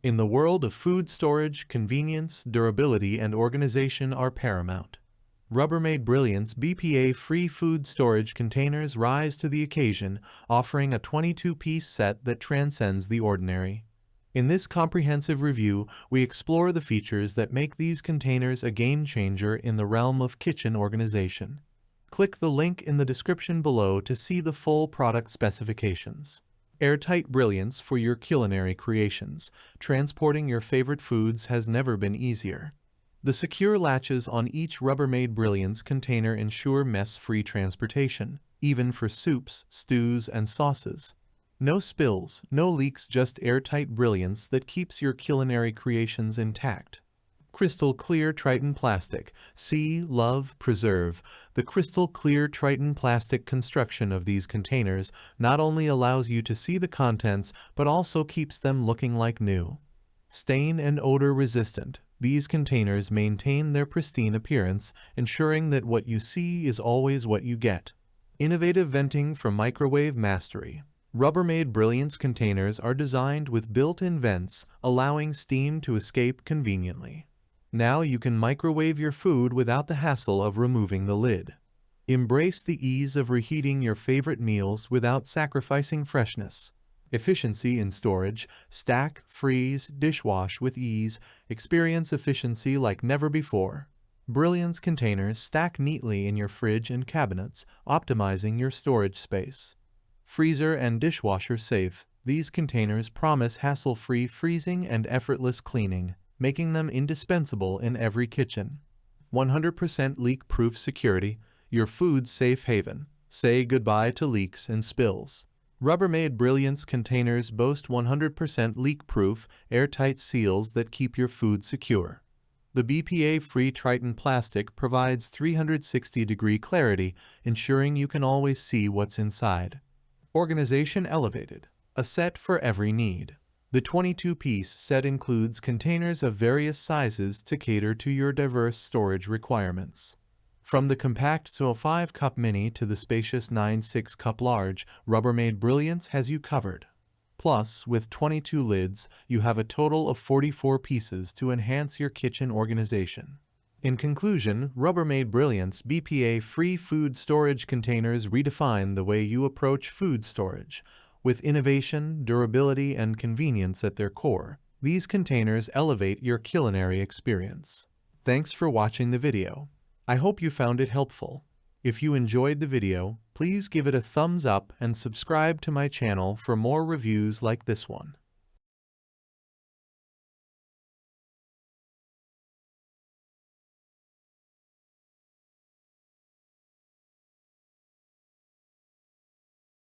In the world of food storage, convenience, durability, and organization are paramount. Rubbermaid Brilliance BPA-free food storage containers rise to the occasion, offering a 22-piece set that transcends the ordinary. In this comprehensive review, we explore the features that make these containers a game-changer in the realm of kitchen organization. Click the link in the description below to see the full product specifications. Airtight Brilliance for your culinary creations. Transporting your favorite foods has never been easier. The secure latches on each Rubbermaid Brilliance container ensure mess-free transportation, even for soups, stews, and sauces. No spills, no leaks, just airtight brilliance that keeps your culinary creations intact. Crystal clear Triton plastic. See, love, preserve. The crystal clear Triton plastic construction of these containers not only allows you to see the contents, but also keeps them looking like new. Stain and odor resistant. These containers maintain their pristine appearance, ensuring that what you see is always what you get. Innovative venting for microwave mastery. Rubbermaid Brilliance containers are designed with built-in vents, allowing steam to escape conveniently. Now you can microwave your food without the hassle of removing the lid. Embrace the ease of reheating your favorite meals without sacrificing freshness. Efficiency in storage. Stack, freeze, dishwash with ease. Experience efficiency like never before. Brilliance containers stack neatly in your fridge and cabinets, optimizing your storage space. Freezer and dishwasher safe. These containers promise hassle-free freezing and effortless cleaning, making them indispensable in every kitchen. 100% leak-proof security. Your food's safe haven. Say goodbye to leaks and spills. Rubbermaid Brilliance containers boast 100% leak-proof, airtight seals that keep your food secure. The BPA-free Triton plastic provides 360-degree clarity, ensuring you can always see what's inside. Organization elevated. A set for every need. The 22-piece set includes containers of various sizes to cater to your diverse storage requirements. From the compact 5-cup mini to the spacious 9-6-cup large, Rubbermaid Brilliance has you covered. Plus, with 22 lids, you have a total of 44 pieces to enhance your kitchen organization. In conclusion, Rubbermaid Brilliance BPA-free food storage containers redefine the way you approach food storage. With innovation, durability, and convenience at their core, these containers elevate your culinary experience. Thanks for watching the video. I hope you found it helpful. If you enjoyed the video, please give it a thumbs up and subscribe to my channel for more reviews like this one.